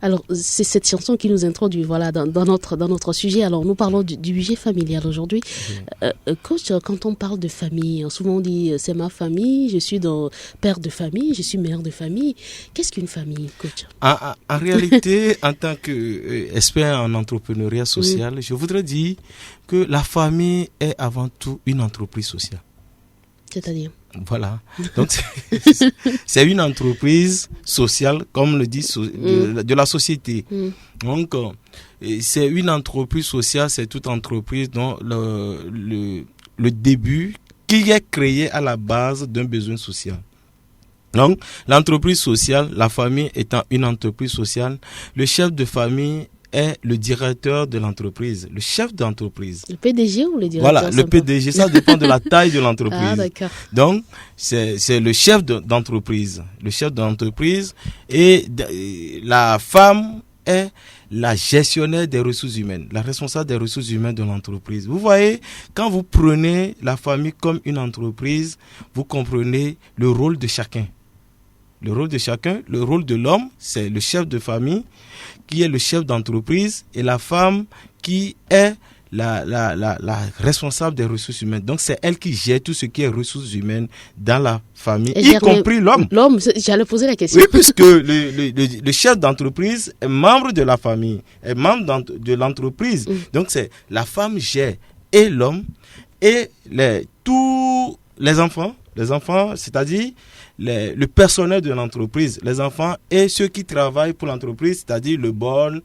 Alors, c'est cette chanson qui nous introduit, voilà, dans notre sujet. Alors, nous parlons du budget familial aujourd'hui. Coach, quand on parle de famille, souvent on dit c'est ma famille, je suis père de famille, je suis mère de famille. Qu'est-ce qu'une famille, coach? En réalité, en tant qu'expert en entrepreneuriat social, je voudrais dire que la famille est avant tout une entreprise sociale. C'est-à-dire? Voilà. Donc, c'est une entreprise sociale, comme le dit, de la société. Donc, c'est une entreprise sociale, c'est toute entreprise dont le début qui est créé à la base d'un besoin social. Donc, l'entreprise sociale, la famille étant une entreprise sociale, le chef de famille est le directeur de l'entreprise, le chef d'entreprise. Le PDG ou le directeur? Voilà, le PDG, ça dépend de la taille de l'entreprise. Ah, d'accord. Donc, c'est le chef d'entreprise. Le chef d'entreprise et la femme est la gestionnaire des ressources humaines, la responsable des ressources humaines de l'entreprise. Vous voyez, quand vous prenez la famille comme une entreprise, vous comprenez le rôle de chacun. Le rôle de chacun, le rôle de l'homme, c'est le chef de famille qui est le chef d'entreprise et la femme qui est la responsable des ressources humaines. Donc, c'est elle qui gère tout ce qui est ressources humaines dans la famille, y compris l'homme. L'homme, j'allais poser la question. Oui, puisque le chef d'entreprise est membre de la famille, est membre de l'entreprise. Donc, c'est la femme gère et l'homme et tous les enfants, c'est-à-dire le personnel de l'entreprise, les enfants et ceux qui travaillent pour l'entreprise, c'est-à-dire le boy,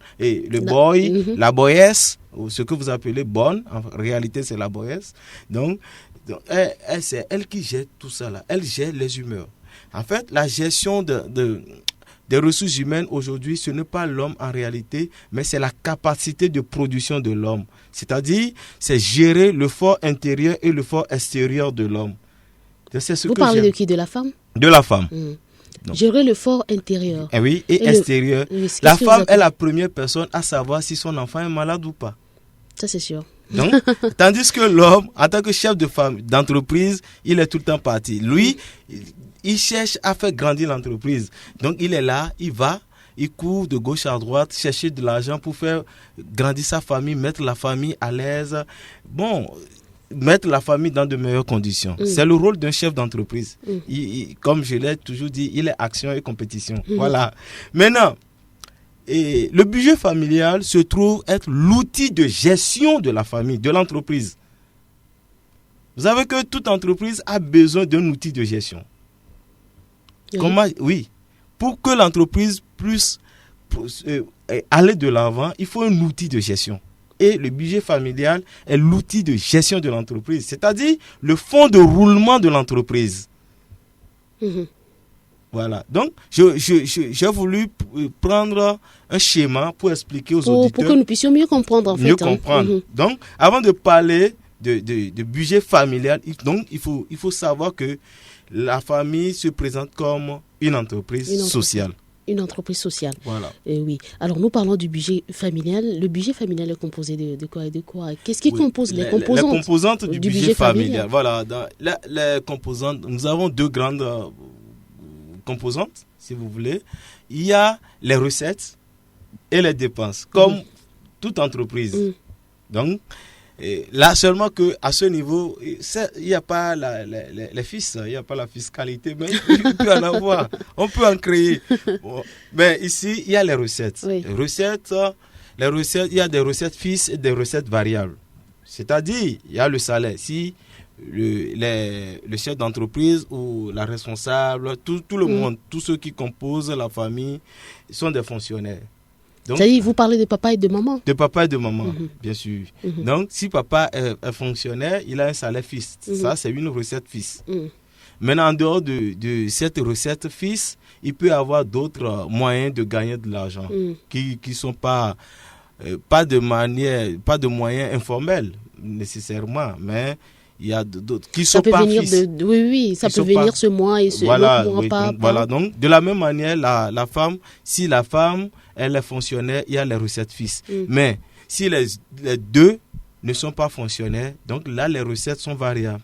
la boyesse, ou ce que vous appelez bonne, en réalité c'est la boyesse. Donc c'est elle qui gère tout ça là, elle gère les humeurs. En fait, la gestion des ressources humaines aujourd'hui, ce n'est pas l'homme en réalité, mais c'est la capacité de production de l'homme. C'est-à-dire, c'est gérer le fort intérieur et le fort extérieur de l'homme. Vous parlez de qui? De la femme? De la femme. Gérer le fort intérieur. Oui, et extérieur. La femme est la première personne à savoir si son enfant est malade ou pas. Ça, c'est sûr. Donc, tandis que l'homme, en tant que chef d'entreprise, il est tout le temps parti. Lui, il cherche à faire grandir l'entreprise. Donc, il est là, il va, il court de gauche à droite, chercher de l'argent pour faire grandir sa famille, mettre la famille à l'aise. Bon, mettre la famille dans de meilleures conditions. C'est le rôle d'un chef d'entreprise. Comme je l'ai toujours dit, il est action et compétition. Voilà. Maintenant, le budget familial se trouve être l'outil de gestion de la famille, de l'entreprise. Vous savez que toute entreprise a besoin d'un outil de gestion. Oui. Pour que l'entreprise puisse aller de l'avant, il faut un outil de gestion. Et le budget familial est l'outil de gestion de l'entreprise, c'est-à-dire le fonds de roulement de l'entreprise. Voilà. Donc, j'ai voulu prendre un schéma pour expliquer aux auditeurs. Pour que nous puissions mieux comprendre, en fait. Mieux comprendre. Donc, avant de parler de budget familial, il faut savoir que la famille se présente comme une entreprise sociale. Une entreprise sociale. Voilà. Oui. Alors, nous parlons du budget familial. Le budget familial est composé de quoi et de quoi? Qu'est-ce qui compose les composantes? Les composantes du budget familial. Voilà. Dans les composantes, nous avons deux grandes composantes, si vous voulez. Il y a les recettes et les dépenses, comme toute entreprise. Donc, là seulement qu'à ce niveau, il n'y a pas les fils, il n'y a pas la fiscalité, mais il peut en avoir, on peut en créer. Bon, mais ici, il y a les recettes. Oui. Les recettes, il y a des recettes fixes et des recettes variables. C'est-à-dire, il y a le salaire. Si le chef d'entreprise ou la responsable, tout le monde, tous ceux qui composent la famille sont des fonctionnaires. Donc, c'est-à-dire, vous parlez de papa et de maman? De papa et de maman, bien sûr. Donc, si papa est fonctionnaire, il a un salaire fixe. Ça, c'est une recette fixe. Maintenant, en dehors de cette recette fixe, il peut y avoir d'autres moyens de gagner de l'argent qui ne sont pas de moyens informels nécessairement, mais il y a d'autres qui sont pas fixes. Ça peut venir ce mois et ce mois pas. Voilà, donc de la même manière, la femme, si la femme elle est fonctionnaire, il y a les recettes fixes. Mais si les deux ne sont pas fonctionnaires, donc là les recettes sont variables.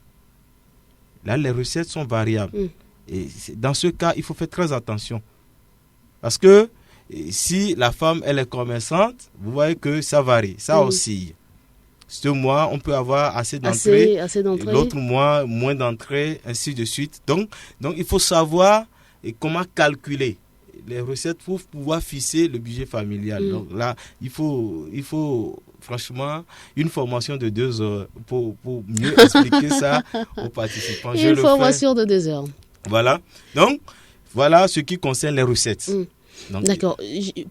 Et dans ce cas, il faut faire très attention. Parce que Et si la femme, elle est commerçante, vous voyez que ça varie, ça oscille. Ce mois, on peut avoir assez d'entrées, l'autre mois, moins d'entrées, ainsi de suite. Donc, il faut savoir comment calculer les recettes pour pouvoir fixer le budget familial. Donc là, il faut franchement une formation de 2 heures pour mieux expliquer ça aux participants. Une formation de 2 heures. Voilà. Donc, voilà ce qui concerne les recettes. Donc, d'accord.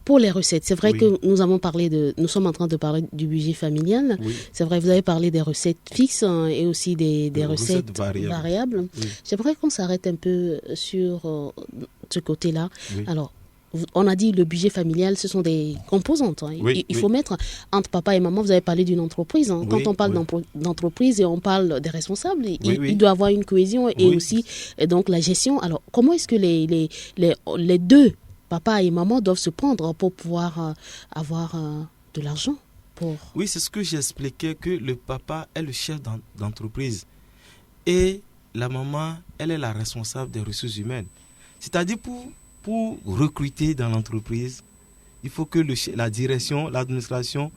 Pour les recettes, c'est vrai que nous sommes en train de parler du budget familial. Oui. C'est vrai, vous avez parlé des recettes fixes et aussi des recettes variables. Oui. J'aimerais qu'on s'arrête un peu sur ce côté-là. Oui. Alors, on a dit le budget familial, ce sont des composantes. Il faut mettre entre papa et maman. Vous avez parlé d'une entreprise. Quand on parle d'entreprise et on parle des responsables, il doit y avoir une cohésion et aussi donc la gestion. Alors, comment est-ce que les deux, papa et maman, doivent se prendre pour pouvoir avoir de l'argent Oui, c'est ce que j'expliquais, que le papa est le chef d'entreprise et la maman, elle est la responsable des ressources humaines. C'est-à-dire pour recruter dans l'entreprise, il faut que la direction, l'administration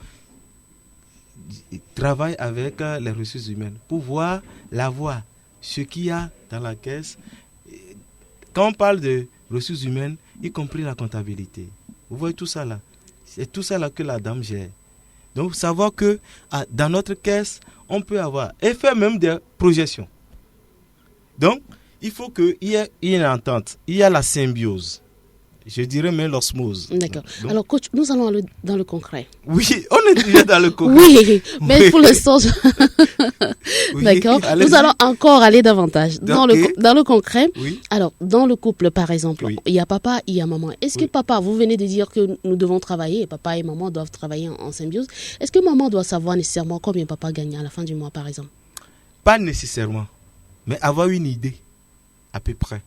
travaille avec les ressources humaines pour voir ce qu'il y a dans la caisse. Quand on parle de ressources humaines, y compris la comptabilité. Vous voyez tout ça là. C'est tout ça là que la dame gère. Donc, savoir que dans notre caisse, on peut avoir et faire même des projections. Donc, il faut qu'il y ait une entente. Il y a la symbiose. Je dirais même l'osmose. D'accord. Alors, coach, nous allons aller dans le concret. Oui, on est déjà dans le concret. Oui, mais pour l'instant, d'accord. Nous allons encore aller davantage dans le concret. Oui. Alors, dans le couple, par exemple, il y a papa, il y a maman. Est-ce que papa, vous venez de dire que nous devons travailler, papa et maman doivent travailler en symbiose. Est-ce que maman doit savoir nécessairement combien papa gagne à la fin du mois, par exemple? Pas nécessairement, mais avoir une idée, à peu près.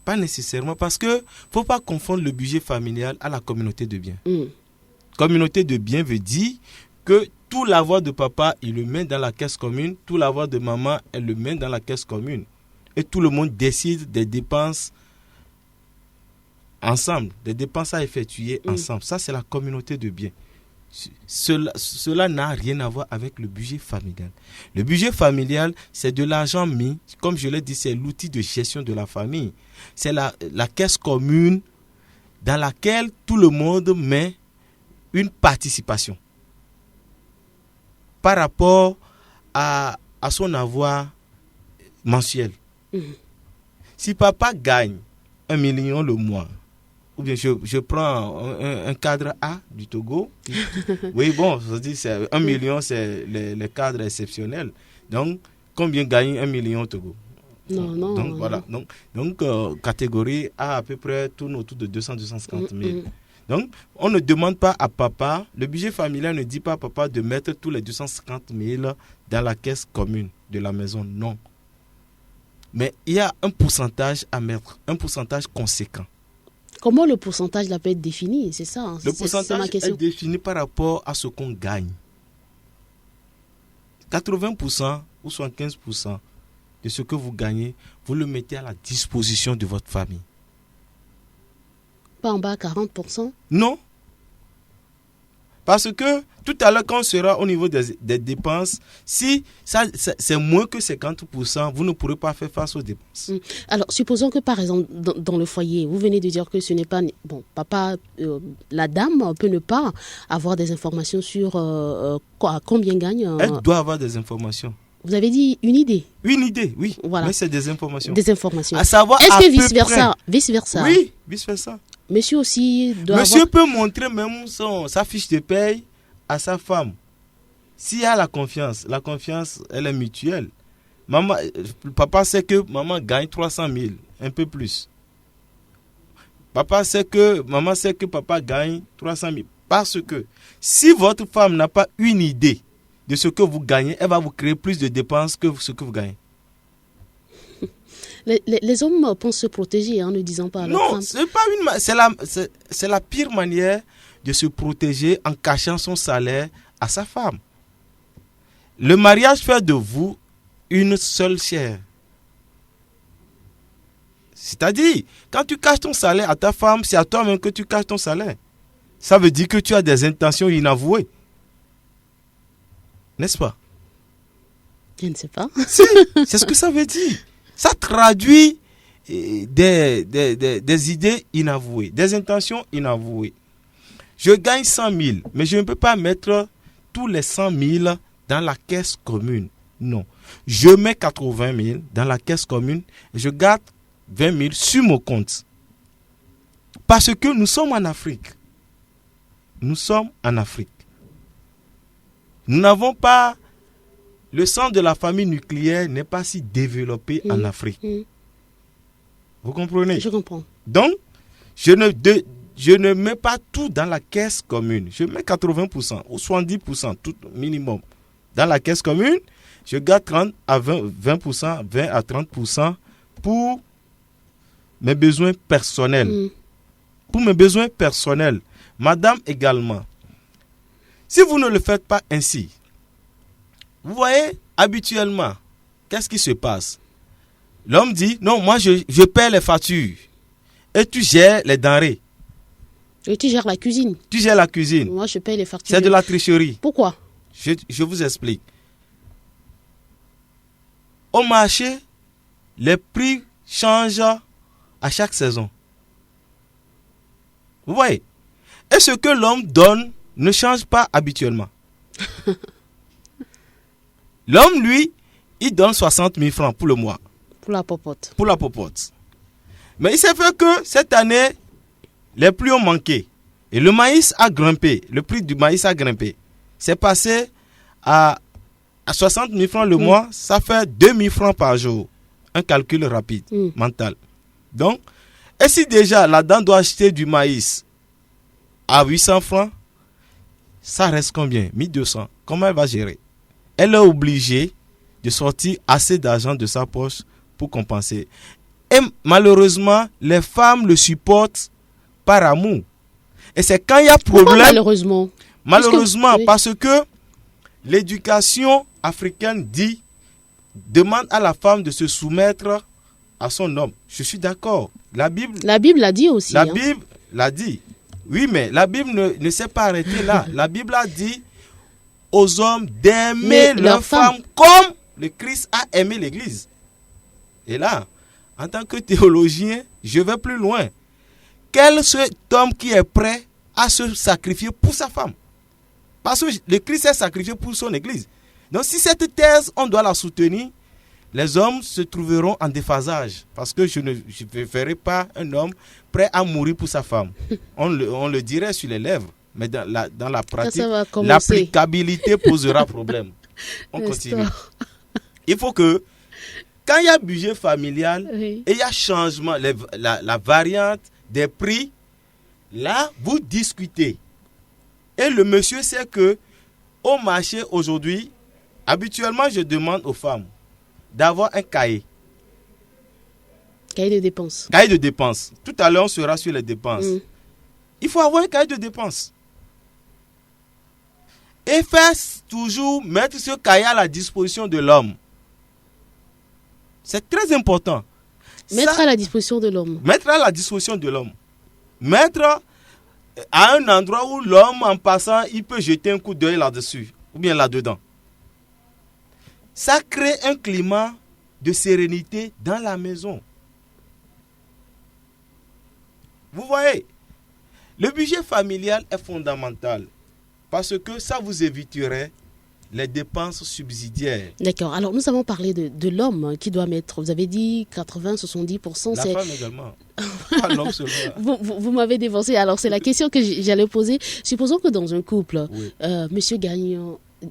Pas nécessairement, parce que ne faut pas confondre le budget familial à la communauté de biens. Communauté de biens veut dire que tout l'avoir de papa, il le met dans la caisse commune, tout l'avoir de maman, elle le met dans la caisse commune. Et tout le monde décide des dépenses ensemble, des dépenses à effectuer ensemble. Ça, c'est la communauté de biens. Cela n'a rien à voir avec le budget familial. Le budget familial, c'est de l'argent mis, comme je l'ai dit, c'est l'outil de gestion de la famille. C'est la caisse commune dans laquelle tout le monde met une participation par rapport à son avoir mensuel. Si papa gagne 1 million le mois, ou bien je prends un cadre A du Togo. Oui, bon, je dis, 1 million, c'est les cadres exceptionnels. Donc, combien gagne 1 million au Togo? Non. Donc, voilà. Donc catégorie A, à peu près, tourne autour de 200-250 000. Donc, on ne demande pas à papa, le budget familial ne dit pas à papa de mettre tous les 250 000 dans la caisse commune de la maison. Non. Mais il y a un pourcentage à mettre, un pourcentage conséquent. Comment le pourcentage là peut être défini? C'est ça, le pourcentage est défini par rapport à ce qu'on gagne. 80% ou 75% de ce que vous gagnez, vous le mettez à la disposition de votre famille. Pas en bas 40%? Non. Parce que tout à l'heure, quand on sera au niveau des dépenses, si c'est moins que 50%, vous ne pourrez pas faire face aux dépenses. Alors, supposons que par exemple, dans le foyer, vous venez de dire que ce n'est pas... Bon, papa, la dame peut ne pas avoir des informations sur combien gagne... Elle doit avoir des informations. Vous avez dit une idée? Une idée, oui. Voilà. Mais c'est des informations. Des informations. À savoir, est-ce que vice-versa? Oui, vice-versa. Monsieur aussi doit Monsieur peut montrer même sa fiche de paye à sa femme. S'il y a la confiance, elle est mutuelle. Papa sait que maman gagne 300 000, un peu plus. Maman sait que papa gagne 300 000. Parce que si votre femme n'a pas une idée de ce que vous gagnez, elle va vous créer plus de dépenses que ce que vous gagnez. Les hommes pensent se protéger en ne disant pas à leur femme. Non, c'est la pire manière de se protéger en cachant son salaire à sa femme. Le mariage fait de vous une seule chair. C'est-à-dire, quand tu caches ton salaire à ta femme, c'est à toi-même que tu caches ton salaire. ça veut dire que tu as des intentions inavouées. N'est-ce pas? Je ne sais pas. Si, c'est ce que ça veut dire. Ça traduit des idées inavouées, des intentions inavouées. Je gagne 100 000, mais je ne peux pas mettre tous les 100 000 dans la caisse commune. Non. Je mets 80 000 dans la caisse commune et je garde 20 000 sur mon compte. Parce que nous sommes en Afrique. Nous sommes en Afrique. Nous n'avons pas... Le centre de la famille nucléaire n'est pas si développé en Afrique. Vous comprenez? Je comprends. Donc, je ne mets pas tout dans la caisse commune. Je mets 80% ou 70%, tout minimum, dans la caisse commune. Je garde 30 à 20%, 20 à 30% pour mes besoins personnels. Pour mes besoins personnels. Madame également. Si vous ne le faites pas ainsi, vous voyez, habituellement, qu'est-ce qui se passe? L'homme dit, non, moi je paie les factures. Et tu gères les denrées. Et tu gères la cuisine. Tu gères la cuisine. Moi, je paye les factures. C'est de la tricherie. Pourquoi? Je vous explique. Au marché, les prix changent à chaque saison. Vous voyez? Et ce que l'homme donne ne change pas habituellement. L'homme, lui, il donne 60 000 francs pour le mois. Pour la popote. Pour la popote. Mais il s'est fait que cette année, les pluies ont manqué. Et le maïs a grimpé. Le prix du maïs a grimpé. C'est passé à 60 000 francs le mois. Ça fait 2 000 francs par jour. Un calcul rapide, mental. Donc, et si déjà la dame doit acheter du maïs à 800 francs, ça reste combien? 1200. Comment elle va gérer? Elle est obligée de sortir assez d'argent de sa poche pour compenser. Et malheureusement, les femmes le supportent par amour. Et c'est quand il y a problème... Pourquoi malheureusement? Malheureusement, parce que l'éducation africaine demande à la femme de se soumettre à son homme. Je suis d'accord. La Bible l'a dit aussi. La Bible l'a dit. Oui, mais la Bible ne s'est pas arrêtée là. La Bible a dit aux hommes d'aimer leur femme comme le Christ a aimé l'Église. Et là, en tant que théologien, je vais plus loin. Quel est cet homme qui est prêt à se sacrifier pour sa femme? Parce que le Christ s'est sacrifié pour son Église. Donc si cette thèse, on doit la soutenir, les hommes se trouveront en déphasage. Parce que je ne verrai pas un homme prêt à mourir pour sa femme. On le dirait sur les lèvres. Mais dans la pratique, l'applicabilité posera problème. On continue. Il faut que, quand il y a budget familial, et il y a changement, la variante des prix, là, vous discutez. Et le monsieur sait que, au marché aujourd'hui, habituellement, je demande aux femmes d'avoir un cahier. Cahier de dépenses. Cahier de dépenses. Tout à l'heure, on sera sur les dépenses. Il faut avoir un cahier de dépenses. Et faire toujours mettre ce cahier à la disposition de l'homme. C'est très important. Mettre à la disposition de l'homme. Mettre à la disposition de l'homme. Mettre à un endroit où l'homme, en passant, il peut jeter un coup d'œil là-dessus. Ou bien là-dedans. Ça crée un climat de sérénité dans la maison. Vous voyez, le budget familial est fondamental. Parce que ça vous éviterait les dépenses subsidiaires. D'accord. Alors, nous avons parlé de l'homme qui doit mettre, vous avez dit 80-70%. La femme également. Pas l'homme seulement. Vous m'avez dévancé. Alors, c'est la question que j'allais poser. Supposons que dans un couple, monsieur gagne,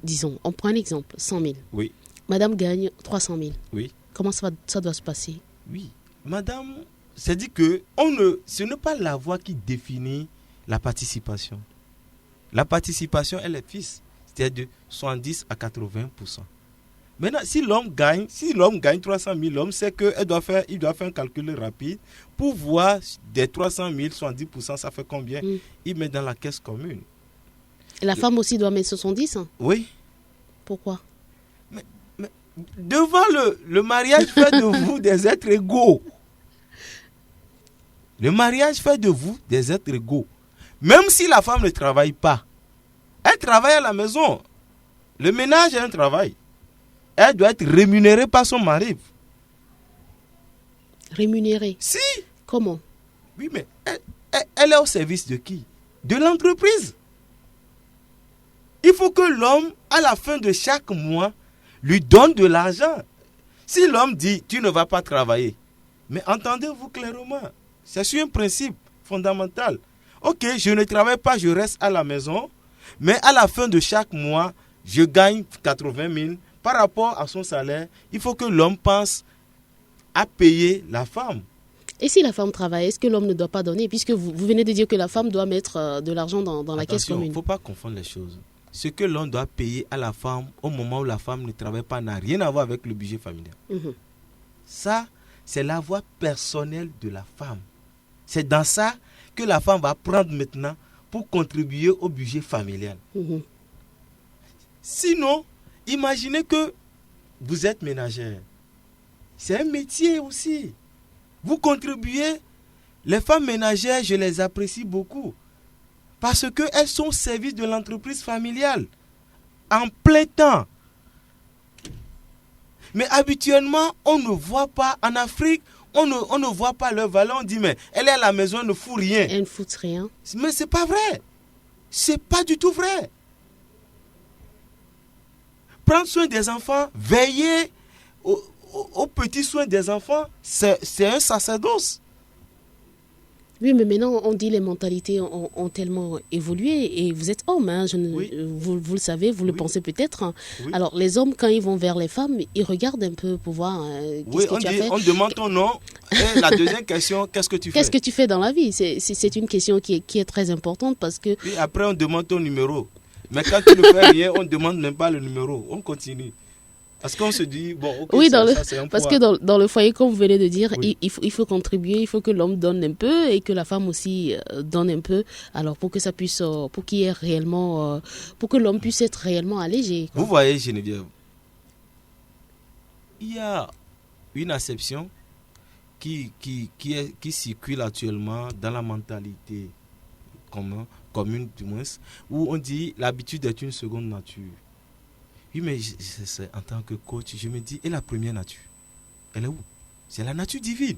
disons, on prend un exemple, 100 000. Oui. Madame gagne 300 000. Oui. Comment ça doit se passer? Oui. Madame, c'est dit que ce n'est pas la voix qui définit la participation. La participation, elle est fixe, c'est-à-dire de 70 à 80%. Maintenant, si l'homme gagne 300 000, l'homme sait qu'il doit faire un calcul rapide pour voir des 300 000, 70%, ça fait combien? Il met dans la caisse commune. Et la femme aussi doit mettre 70 hein? Oui. Pourquoi? Mais devant le mariage fait de vous des êtres égaux. Le mariage fait de vous des êtres égaux. Même si la femme ne travaille pas, elle travaille à la maison. Le ménage est un travail. Elle doit être rémunérée par son mari. Rémunérée? Si. Comment? Oui, mais elle est au service de qui? De l'entreprise. Il faut que l'homme, à la fin de chaque mois, lui donne de l'argent. Si l'homme dit, tu ne vas pas travailler, mais entendez-vous clairement, c'est sur un principe fondamental. Ok, je ne travaille pas, je reste à la maison, mais à la fin de chaque mois, je gagne 80 000 par rapport à son salaire. Il faut que l'homme pense à payer la femme. Et si la femme travaille, est-ce que l'homme ne doit pas donner? Puisque vous venez de dire que la femme doit mettre de l'argent dans la caisse commune. Il ne faut pas confondre les choses. Ce que l'on doit payer à la femme au moment où la femme ne travaille pas n'a rien à voir avec le budget familial. Ça, c'est la voie personnelle de la femme. C'est dans ça que la femme va prendre maintenant pour contribuer au budget familial. Sinon, imaginez que vous êtes ménagère. C'est un métier aussi. Vous contribuez. Les femmes ménagères, je les apprécie beaucoup. Parce qu'elles sont au service de l'entreprise familiale. En plein temps. Mais habituellement, on ne voit pas. En Afrique, on ne voit pas leur valeur. On dit, mais elle est à la maison, elle ne fout rien. Elle ne fout rien. Mais ce n'est pas vrai. Ce n'est pas du tout vrai. Prendre soin des enfants, veiller aux petits soins des enfants, c'est un sacerdoce. Oui, mais maintenant, on dit les mentalités ont tellement évolué et vous êtes homme, hein, vous le savez, vous le pensez peut-être. Hein. Oui. Alors, les hommes, quand ils vont vers les femmes, ils regardent un peu pour voir qu'est-ce que tu as fait. On demande ton nom et la deuxième question, qu'est-ce que tu fais? Qu'est-ce que tu fais dans la vie? C'est une question qui est très importante parce que... Puis après, on demande ton numéro. Mais quand tu ne fais rien, on ne demande même pas le numéro. On continue. Parce qu'on se dit, bon, ok, oui, ça, c'est un parce que dans le foyer, comme vous venez de dire, il faut contribuer, il faut que l'homme donne un peu et que la femme aussi donne un peu. Alors, pour que ça puisse, pour qu'il y ait réellement, pour que l'homme puisse être réellement allégé. Quoi. Vous voyez, Geneviève, il y a une acception qui circule actuellement dans la mentalité commune du moins, où on dit l'habitude est une seconde nature. Oui, mais en tant que coach, je me dis, et la première nature, elle est où? C'est la nature divine.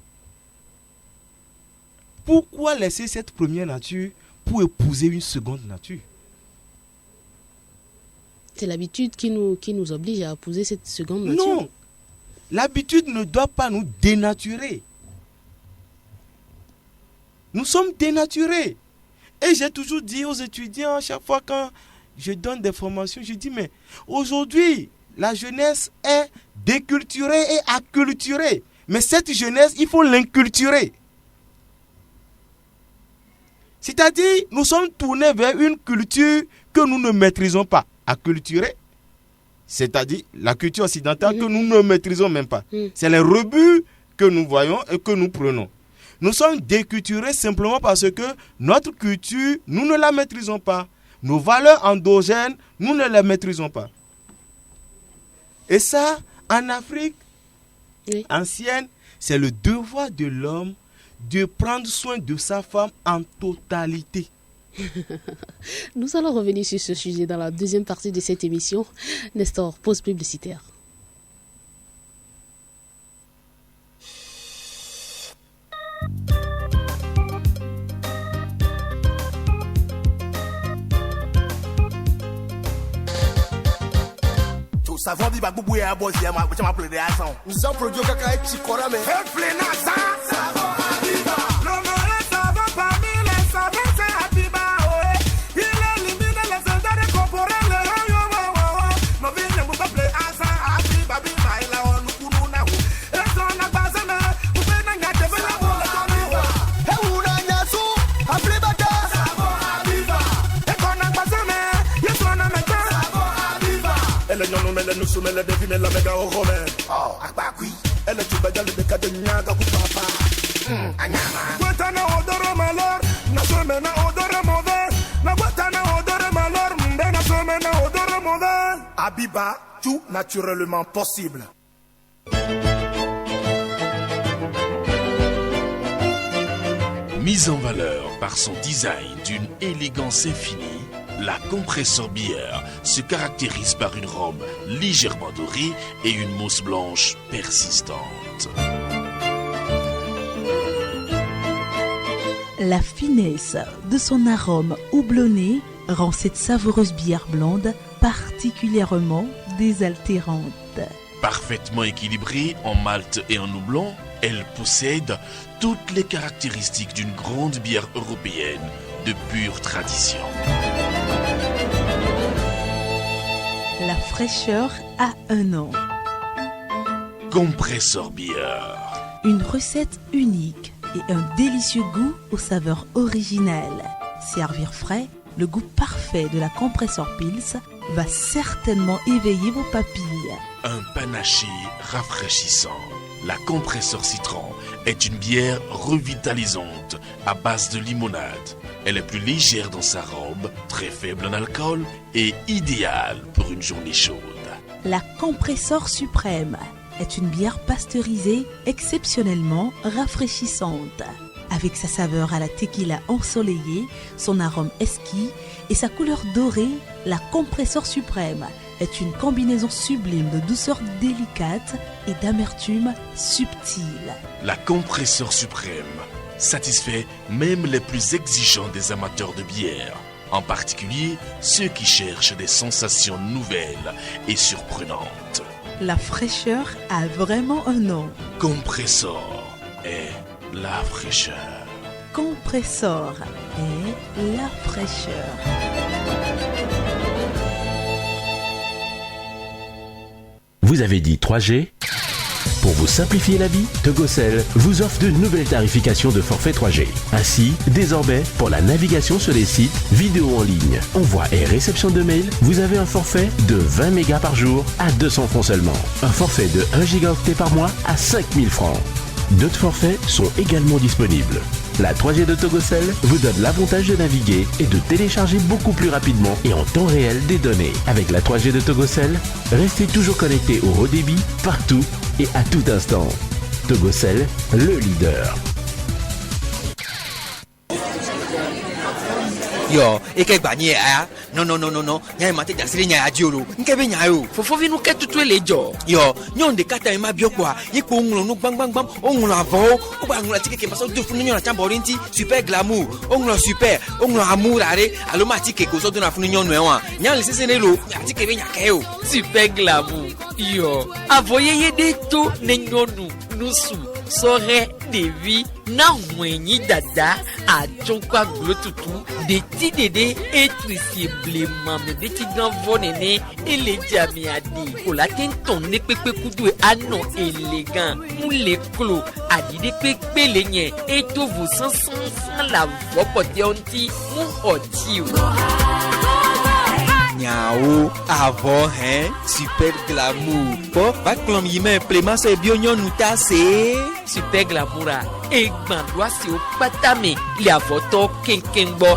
Pourquoi laisser cette première nature pour épouser une seconde nature? C'est l'habitude qui nous oblige à épouser cette seconde nature. Non, l'habitude ne doit pas nous dénaturer. Nous sommes dénaturés. Et j'ai toujours dit aux étudiants, à chaque fois quand je donne des formations, je dis, mais aujourd'hui, la jeunesse est déculturée et acculturée. Mais cette jeunesse, il faut l'inculturer. C'est-à-dire, nous sommes tournés vers une culture que nous ne maîtrisons pas. Acculturée, c'est-à-dire la culture occidentale que nous ne maîtrisons même pas. C'est les rebuts que nous voyons et que nous prenons. Nous sommes déculturés simplement parce que notre culture, nous ne la maîtrisons pas. Nos valeurs endogènes, nous ne les maîtrisons pas. Et ça, en Afrique ancienne, c'est le devoir de l'homme de prendre soin de sa femme en totalité. Nous allons revenir sur ce sujet dans la deuxième partie de cette émission. Nestor, pause publicitaire. Savon bi bagbubu ya boss ya ma chama play der asan. Nso projo kaka e chikora me. Hey play na sa. Savon Abiba. No more savon pa mi le savon se Abiba oe. Il elimine les odeurs corporelles yo wo. No bi ne mu play asa Abiba bi mai la onu kunu na wo. E so na baza na u be na nya de bela wo la. He una nya su Abiba da. Savon Abiba. E ko na baza me, ye so na me ta. Savon Abiba. Elle non mais nous sommes les défis mais la méga au romain. Oh, akbakui. Elle est tout dans le béca de nyaga ku papa. Anyama. Guatana odore malor, na somena odore mauvais. Na guatana odore malor, na somena odore mauvais. Abiba, tout naturellement possible. Mise en valeur Par son design d'une élégance infinie, la Compressor Beer se caractérise par une robe légèrement dorée et une mousse blanche persistante. La finesse de son arôme houblonné rend cette savoureuse bière blonde particulièrement désaltérante. Parfaitement équilibrée en malt et en houblon, elle possède toutes les caractéristiques d'une grande bière européenne de pure tradition. La fraîcheur a un nom. Compressor Beer. Une recette unique et un délicieux goût aux saveurs originales. Servir frais, le goût parfait de la Compressor Pils va certainement éveiller vos papilles. Un panaché rafraîchissant. La Compressor Citron est une bière revitalisante à base de limonade. Elle est plus légère dans sa robe, très faible en alcool et idéale pour une journée chaude. La Compressor Suprême est une bière pasteurisée exceptionnellement rafraîchissante. Avec sa saveur à la tequila ensoleillée, son arôme esquis et sa couleur dorée, la Compressor Suprême est une combinaison sublime de douceur délicate et d'amertume subtile. La Compressor Suprême satisfait même les plus exigeants des amateurs de bière, en particulier ceux qui cherchent des sensations nouvelles et surprenantes. La fraîcheur a vraiment un nom. Compressor est la fraîcheur. Compressor est la fraîcheur. Vous avez dit 3G ? Pour vous simplifier la vie, Togocel vous offre de nouvelles tarifications de forfait 3G. Ainsi, désormais, pour la navigation sur les sites, vidéos en ligne, envoi et réception de mails, vous avez un forfait de 20 mégas par jour à 200 francs seulement. Un forfait de 1 gigaoctet par mois à 5000 francs. D'autres forfaits sont également disponibles. La 3G de Togocel vous donne l'avantage de naviguer et de télécharger beaucoup plus rapidement et en temps réel des données. Avec la 3G de Togocel, restez toujours connecté au haut débit partout et à tout instant. Togocel, le leader. Yo, eke gbanye aya. Non. Nya mate jasiri nya ajiolo. Nkebe nya yo. Fofo vi nou ke tutwe le jo. Yo, nyon de kata ema biokwa. Yeko ongulo no bang. Ongulo avo. Oba ongulo tike ke maso dofu nyon na chamborinti. Super glamour. Ongulo super. Ongulo amour are. Aloma tike ko so do na funu nyon no enwa. Nya le sese ne lo. Tike be nya ke yo. Super glamour. Yo, avoye ye de to ne nyonu. Nusu. Sore devi na mwenyi dada a chokwa glotutu de ti dede etrisi blema me de ti gan vonene ele jami adi o la tenton ne pepe kudu ano élégant mou le clo adi de pepe le nye et to vous sans la vopote onti mou oti o Nyao, avant, super glamour. Po, pas klom yime implément se bionyon nou tase. Super glamour a, egban doa se o patame, li avoto kenkenbo.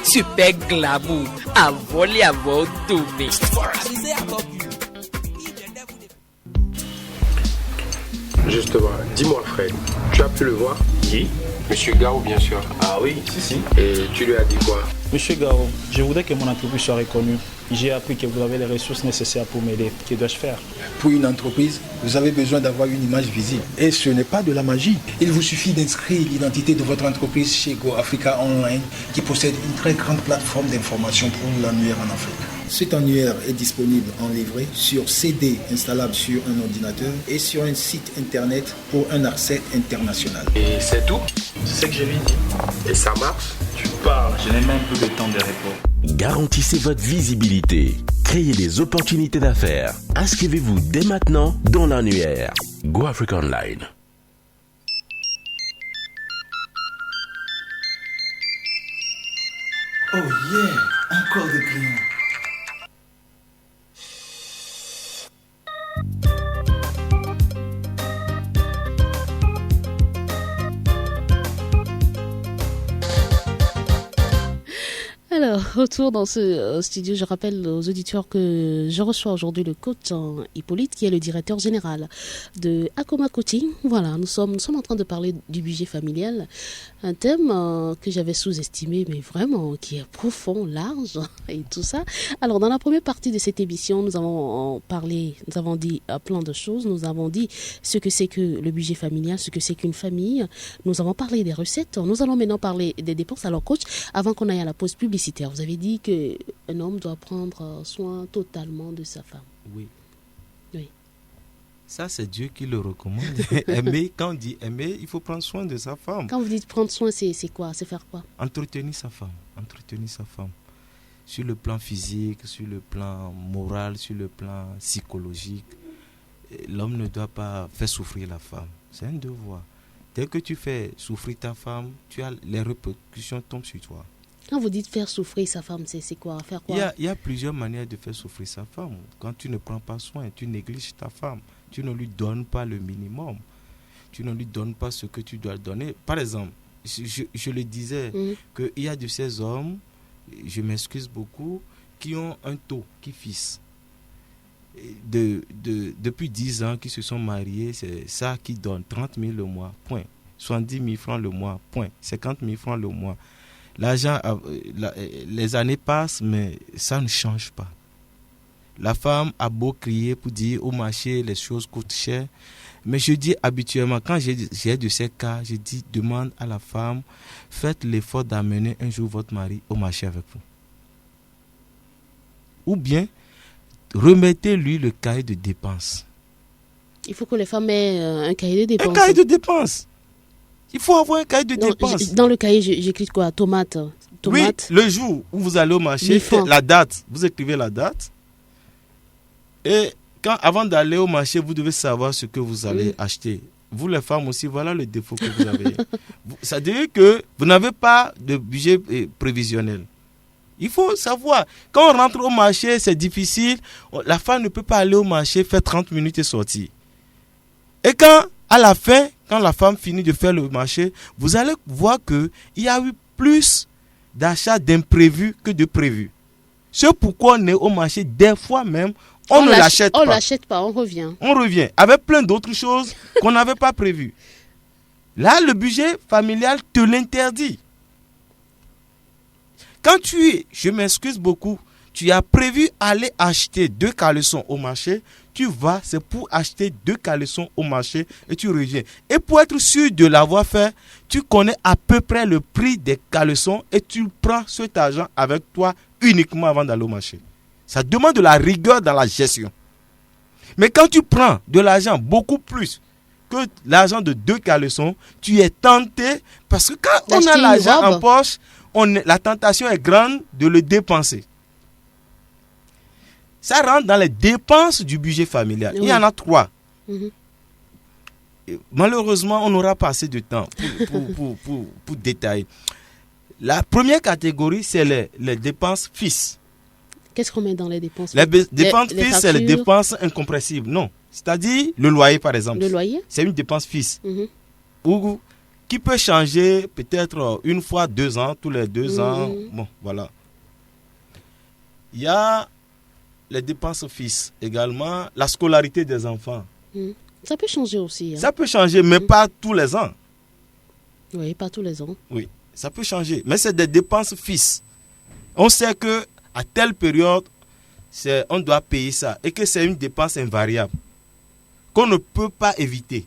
Super glamour, avo li avo dome. Justement, dis-moi Fred, tu as pu le voir? Qui? Monsieur Garo, bien sûr. Ah oui, si. Et tu lui as dit quoi? Monsieur Garo, je voudrais que mon entreprise soit reconnue. J'ai appris que vous avez les ressources nécessaires pour m'aider. Que dois-je faire? Pour une entreprise, vous avez besoin d'avoir une image visible. Et ce n'est pas de la magie. Il vous suffit d'inscrire l'identité de votre entreprise chez Go Africa Online, qui possède une très grande plateforme d'information pour l'annuaire en Afrique. Cet annuaire est disponible en livret sur CD installable sur un ordinateur et sur un site internet pour un accès international. Et c'est tout? C'est ce que je lui dis. Et ça marche? Tu parles, je n'ai même plus de temps de repos. Garantissez votre visibilité. Créez des opportunités d'affaires. Inscrivez-vous dès maintenant dans l'annuaire. Go Africa Online. Oh yeah, encore des clients. Alors, retour dans ce studio, je rappelle aux auditeurs que je reçois aujourd'hui le coach Hippolyte, qui est le directeur général de Akoma Coaching. Voilà, nous sommes en train de parler du budget familial, un thème que j'avais sous-estimé, mais vraiment qui est profond, large et tout ça. Alors, dans la première partie de cette émission, nous avons dit plein de choses. Nous avons dit ce que c'est que le budget familial, ce que c'est qu'une famille. Nous avons parlé des recettes. Nous allons maintenant parler des dépenses. Alors, coach, avant qu'on aille à la pause publicitaire, vous avez dit qu'un homme doit prendre soin totalement de sa femme. Oui. Oui. Ça, c'est Dieu qui le recommande. Aimer, quand on dit aimer, il faut prendre soin de sa femme. Quand vous dites prendre soin, c'est quoi? C'est faire quoi? Entretenir sa femme. Sur le plan physique, sur le plan moral, sur le plan psychologique. L'homme ne doit pas faire souffrir la femme. C'est un devoir. Dès que tu fais souffrir ta femme, les répercussions tombent sur toi. Quand vous dites faire souffrir sa femme, c'est quoi? Faire quoi? Il y a plusieurs manières de faire souffrir sa femme. Quand tu ne prends pas soin, tu négliges ta femme. Tu ne lui donnes pas le minimum. Tu ne lui donnes pas ce que tu dois donner. Par exemple, je le disais, qu'il y a de ces hommes, je m'excuse beaucoup, qui ont un taux qui fixe. Depuis 10 ans, qui se sont mariés, c'est ça qui donne 30 000 le mois, point. 70 000 francs le mois, point. 50 000 francs le mois. L'argent, les années passent, mais ça ne change pas. La femme a beau crier pour dire au marché les choses coûtent cher, mais je dis habituellement, quand j'ai de ces cas, je dis demande à la femme, faites l'effort d'amener un jour votre mari au marché avec vous. Ou bien, remettez-lui le cahier de dépenses. Il faut que les femmes aient un cahier de dépenses. Un cahier de dépenses. Il faut avoir un cahier de dépenses. Dans le cahier, j'écris quoi? Tomate. Oui, le jour où vous allez au marché, la date. Vous écrivez la date. Et avant d'aller au marché, vous devez savoir ce que vous allez acheter. Vous, les femmes aussi, voilà le défaut que vous avez. Ça veut dire que vous n'avez pas de budget prévisionnel. Il faut savoir. Quand on rentre au marché, c'est difficile. La femme ne peut pas aller au marché, faire 30 minutes et sortir. Et à la fin, quand la femme finit de faire le marché, vous allez voir qu'il y a eu plus d'achats d'imprévus que de prévus. C'est pourquoi on est au marché, des fois même, on ne l'achète pas. On ne l'achète pas, on revient. On revient avec plein d'autres choses qu'on n'avait pas prévues. Là, le budget familial te l'interdit. Quand je m'excuse beaucoup, tu as prévu aller acheter 2 caleçons au marché, tu vas, c'est pour acheter 2 caleçons au marché et tu reviens. Et pour être sûr de l'avoir fait, tu connais à peu près le prix des caleçons et tu prends cet argent avec toi uniquement avant d'aller au marché. Ça demande de la rigueur dans la gestion. Mais quand tu prends de l'argent beaucoup plus que l'argent de 2 caleçons, tu es tenté parce que quand on a l'argent en poche, la tentation est grande de le dépenser. Ça rentre dans les dépenses du budget familial. Oui. Il y en a 3. Malheureusement, on n'aura pas assez de temps pour détailler. La première catégorie, c'est les dépenses fixes. Qu'est-ce qu'on met dans les dépenses? Les dépenses fixes, c'est les dépenses incompressibles. Non. C'est-à-dire le loyer, par exemple. Le loyer? C'est une dépense fixe. Ou qui peut changer peut-être une fois 2 ans, tous les 2 ans. Bon, voilà. Il y a les dépenses fixes également, la scolarité des enfants. Ça peut changer aussi. Hein. Ça peut changer, mais pas tous les ans. Oui, pas tous les ans. Oui, ça peut changer, mais c'est des dépenses fixes. On sait que à telle période, on doit payer ça et que c'est une dépense invariable qu'on ne peut pas éviter.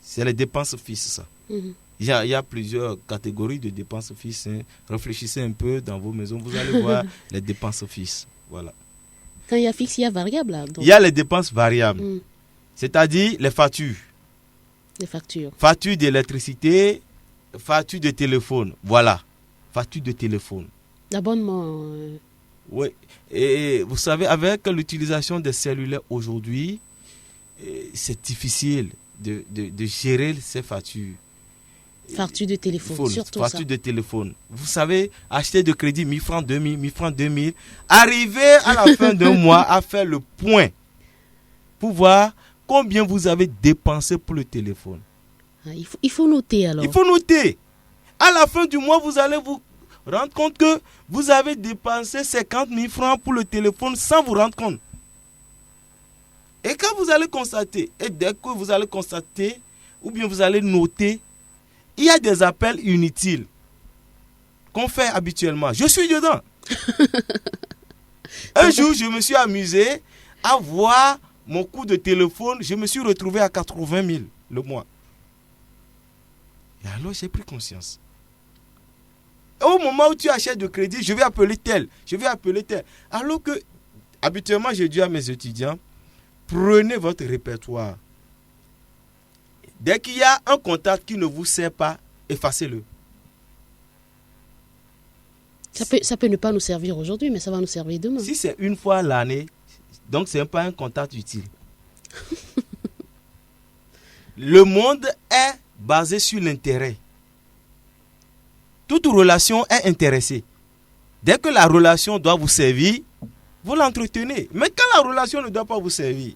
C'est les dépenses fixes, ça. Il y a plusieurs catégories de dépenses fixes. Hein. Réfléchissez un peu dans vos maisons, vous allez voir les dépenses fixes. Voilà. Quand il y a fixe, il y a variable. Là, donc. Il y a les dépenses variables. C'est-à-dire les factures. Les factures. Facture d'électricité, facture de téléphone. Voilà. Facture de téléphone. L'abonnement. Oui. Et vous savez, avec l'utilisation des cellulaires aujourd'hui, c'est difficile de gérer ces factures. Facture de téléphone, surtout facture ça. de téléphone. Vous savez, acheter de crédit 1000 francs, 2000, 1000 francs, 2000. Arriver à la fin d'un mois à faire le point pour voir combien vous avez dépensé pour le téléphone. Il faut noter alors. Il faut noter. À la fin du mois, vous allez rendre compte que vous avez dépensé 50 000 francs pour le téléphone sans vous rendre compte. Et quand vous allez constater, et dès que vous allez constater, ou bien vous allez noter, il y a des appels inutiles qu'on fait habituellement. Je suis dedans. Un jour, je me suis amusé à voir mon coût de téléphone. Je me suis retrouvé à 80 000 le mois. Et alors, j'ai pris conscience. Au moment où tu achètes de crédit, je vais appeler tel. Alors que, habituellement, je dis à mes étudiants, prenez votre répertoire. Dès qu'il y a un contact qui ne vous sert pas, effacez-le. Ça peut ne pas nous servir aujourd'hui, mais ça va nous servir demain. Si c'est une fois l'année, donc ce n'est pas un contact utile. Le monde est basé sur l'intérêt. Toute relation est intéressée. Dès que la relation doit vous servir, vous l'entretenez. Mais quand la relation ne doit pas vous servir,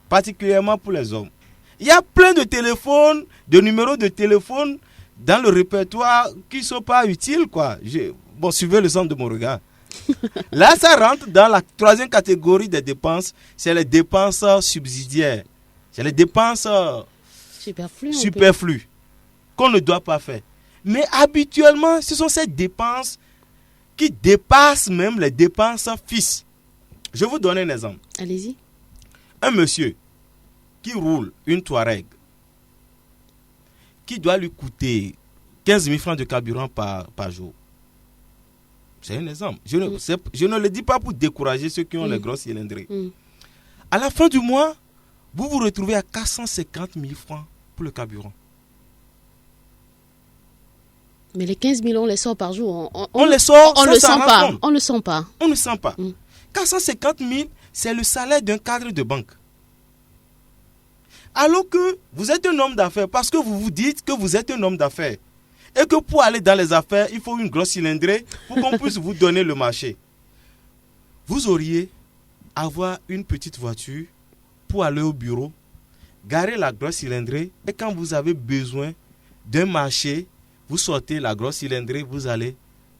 particulièrement pour les hommes, il y a plein de téléphones, de numéros de téléphone dans le répertoire qui ne sont pas utiles, quoi. Suivez le sens de mon regard. Là, ça rentre dans la troisième catégorie des dépenses, c'est les dépenses subsidiaires. C'est les dépenses superflues qu'on ne doit pas faire. Mais habituellement, ce sont ces dépenses qui dépassent même les dépenses fixes. Je vous donne un exemple. Allez-y. Un monsieur qui roule une Touareg, qui doit lui coûter 15 000 francs de carburant par jour. C'est un exemple. Je ne le dis pas pour décourager ceux qui ont les grosses cylindrées. À la fin du mois, vous vous retrouvez à 450 000 francs pour le carburant. Mais les 15 000, on les sort par jour. On les sort on sans le s'en sent rendre pas. compte. On ne le sent pas. On ne sent pas. 450 000, c'est le salaire d'un cadre de banque. Alors que vous êtes un homme d'affaires, parce que vous vous dites que vous êtes un homme d'affaires, et que pour aller dans les affaires, il faut une grosse cylindrée pour qu'on puisse vous donner le marché. Vous auriez avoir une petite voiture pour aller au bureau, garer la grosse cylindrée, et quand vous avez besoin d'un marché, vous sortez la grosse cylindrée, vous allez,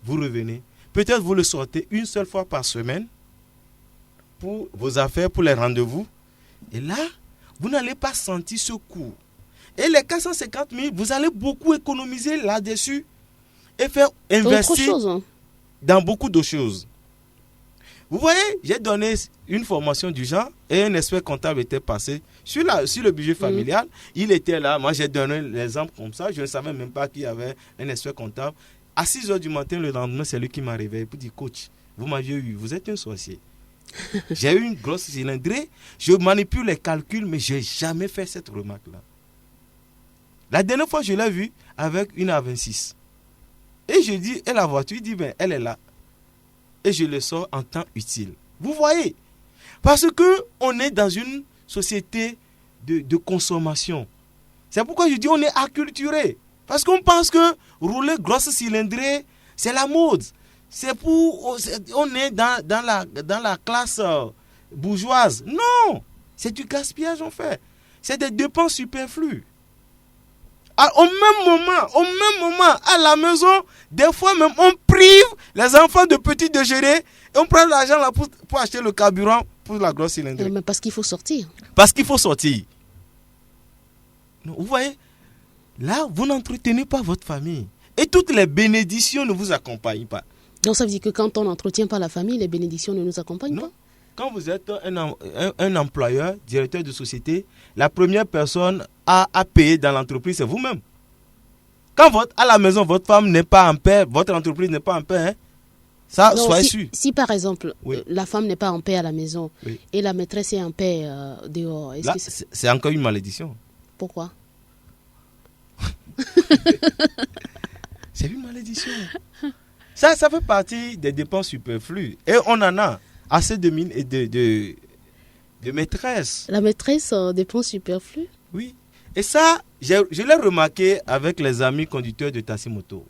vous revenez. Peut-être vous le sortez une seule fois par semaine pour vos affaires, pour les rendez-vous. Et là, vous n'allez pas sentir ce coût. Et les 450 000, vous allez beaucoup économiser là-dessus et faire investir dans beaucoup de choses. Vous voyez, j'ai donné une formation du genre et un expert comptable était passé sur le budget familial. Il était là, moi j'ai donné l'exemple comme ça, je ne savais même pas qu'il y avait un expert comptable. À 6 h du matin, le lendemain, c'est lui qui m'a réveillé pour dire, coach, vous m'aviez eu, vous êtes un sorcier. J'ai eu une grosse cylindrée, je manipule les calculs, mais je n'ai jamais fait cette remarque-là. La dernière fois, je l'ai vu avec une A26. Et je dis, et la voiture, il dit, ben, elle est là. Et je le sors en temps utile. Vous voyez? Parce qu'on est dans une société de consommation. C'est pourquoi je dis on est acculturé. Parce qu'on pense que rouler grosse cylindrée, c'est la mode. On est dans la classe bourgeoise. Non! C'est du gaspillage en fait. C'est des dépenses superflues. Au même moment, à la maison, des fois même, on prive les enfants de petit déjeuner et on prend l'argent là pour acheter le carburant pour la grosse cylindrée. Mais parce qu'il faut sortir. Parce qu'il faut sortir. Non, vous voyez, là, vous n'entretenez pas votre famille. Et toutes les bénédictions ne vous accompagnent pas. Donc ça veut dire que quand on n'entretient pas la famille, les bénédictions ne nous accompagnent pas? Quand vous êtes un employeur, directeur de société, la première personne à payer dans l'entreprise, c'est vous-même. Quand à la maison, votre femme n'est pas en paix, votre entreprise n'est pas en paix, hein, ça, non, soyez sûr. Si par exemple, la femme n'est pas en paix à la maison et la maîtresse est en paix dehors, là, c'est encore une malédiction. Pourquoi? C'est une malédiction. Ça fait partie des dépenses superflues. Et on en a assez de mines et de maîtresses. La maîtresse dépense superflues? Oui. Et ça, je l'ai remarqué avec les amis conducteurs de taxi moto.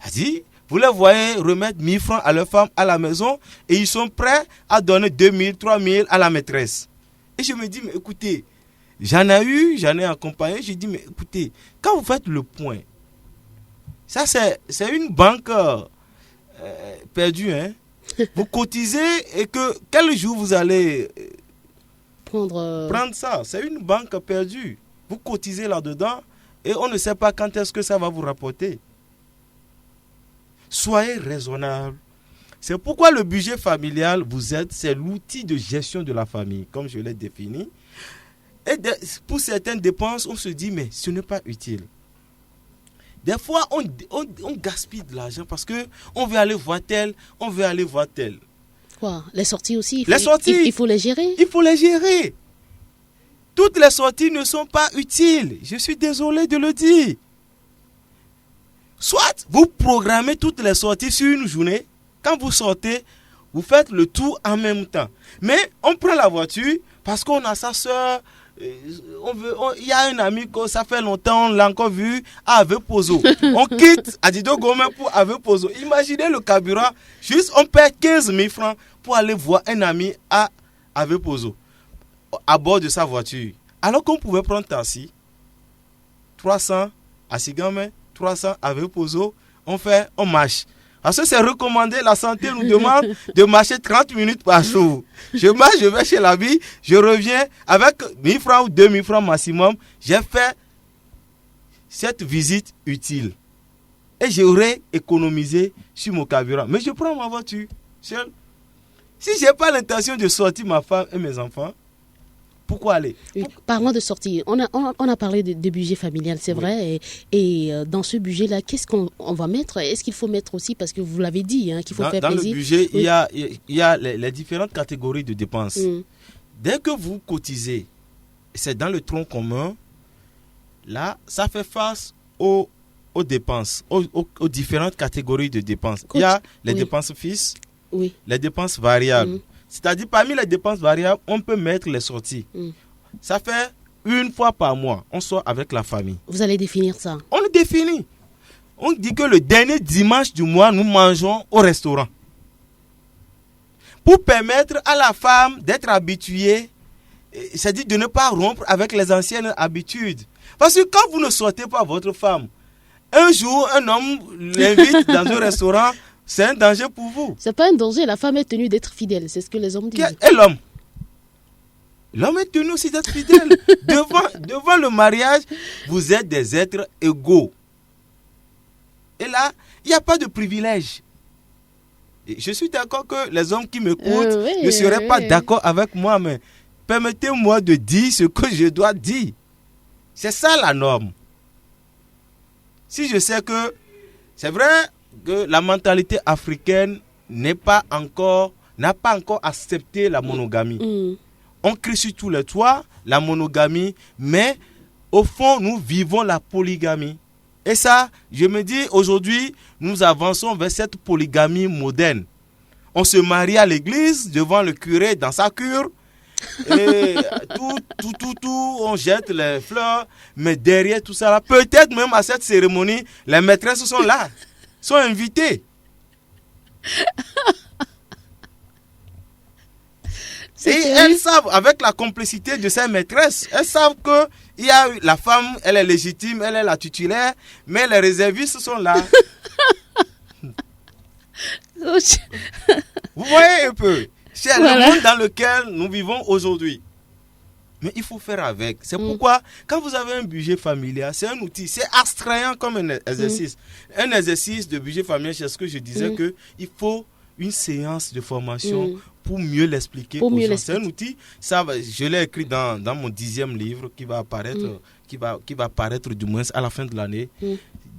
Elle dit, vous les voyez remettre 1000 francs à leur femme à la maison et ils sont prêts à donner 2000, 3000 à la maîtresse. Et je me dis, mais écoutez, j'en ai accompagné, je dis, mais écoutez, quand vous faites le point, Ça, c'est une banque perdue. Hein. Vous cotisez et que quel jour vous allez prendre ça. C'est une banque perdue. Vous cotisez là-dedans et on ne sait pas quand est-ce que ça va vous rapporter. Soyez raisonnable. C'est pourquoi le budget familial vous aide. C'est l'outil de gestion de la famille, comme je l'ai défini. Et pour certaines dépenses, on se dit, mais ce n'est pas utile. Des fois, on gaspille de l'argent parce qu'on veut aller voir tel, on veut aller voir tel. Quoi? Les sorties aussi, il faut les gérer. Il faut les gérer. Toutes les sorties ne sont pas utiles. Je suis désolé de le dire. Soit vous programmez toutes les sorties sur une journée. Quand vous sortez, vous faites le tour en même temps. Mais on prend la voiture parce qu'on a sa soeur. Il y a un ami que ça fait longtemps, on l'a encore vu à Avepozo. On quitte Adido Gomé pour Avepozo. Imaginez le carburant. Juste on perd 15 000 francs pour aller voir un ami à Avepozo à bord de sa voiture. Alors qu'on pouvait prendre taxi. 300 à Sigame, 300 à Avepozo. On marche. Parce que c'est recommandé, la santé nous demande de marcher 30 minutes par jour. Je marche, je vais chez l'habit, je reviens avec 1000 francs ou 2000 francs maximum. J'ai fait cette visite utile. Et j'aurais économisé sur mon carburant. Mais je prends ma voiture seule. Si je n'ai pas l'intention de sortir ma femme et mes enfants, pourquoi aller? Parlant de sortie, on a parlé de budget familial, c'est vrai. Et dans ce budget-là, qu'est-ce qu'on va mettre? Est-ce qu'il faut mettre aussi, parce que vous l'avez dit, hein, qu'il faut faire plaisir. Dans le budget, il y a les différentes catégories de dépenses. Dès que vous cotisez, c'est dans le tronc commun, là, ça fait face aux dépenses, aux différentes catégories de dépenses. Il y a les dépenses fixes, les dépenses variables. C'est-à-dire, parmi les dépenses variables, on peut mettre les sorties. Ça fait une fois par mois, on sort avec la famille. Vous allez définir ça? On le définit. On dit que le dernier dimanche du mois, nous mangeons au restaurant. Pour permettre à la femme d'être habituée, c'est-à-dire de ne pas rompre avec les anciennes habitudes. Parce que quand vous ne sortez pas votre femme, un jour, un homme l'invite dans un restaurant, c'est un danger pour vous. C'est pas un danger, la femme est tenue d'être fidèle, c'est ce que les hommes disent. Et l'homme? L'homme est tenu aussi d'être fidèle. devant le mariage, vous êtes des êtres égaux. Et là, il n'y a pas de privilège. Et je suis d'accord que les hommes qui m'écoutent ne seraient pas d'accord avec moi, mais permettez-moi de dire ce que je dois dire. C'est ça la norme. Si je sais que c'est vrai que la mentalité africaine n'a pas encore accepté la monogamie. On crie sur tous les toits la monogamie, mais au fond, nous vivons la polygamie. Et ça, je me dis, aujourd'hui, nous avançons vers cette polygamie moderne. On se marie à l'église, devant le curé, dans sa cure, et tout, on jette les fleurs, mais derrière tout ça, là, peut-être même à cette cérémonie, les maîtresses sont là. Sont invités. Et elles savent, avec la complicité de ces maîtresses, elles savent que la femme, elle est légitime, elle est la titulaire, mais les réservistes sont là. Vous voyez un peu, c'est le monde dans lequel nous vivons aujourd'hui. Mais il faut faire avec. C'est pourquoi, quand vous avez un budget familial, c'est un outil, c'est abstrayant comme un exercice. Un exercice de budget familial, c'est ce que je disais, qu'il faut une séance de formation pour mieux l'expliquer aux gens. C'est un outil, je l'ai écrit dans mon 10e livre qui va apparaître, qui va apparaître du moins à la fin de l'année.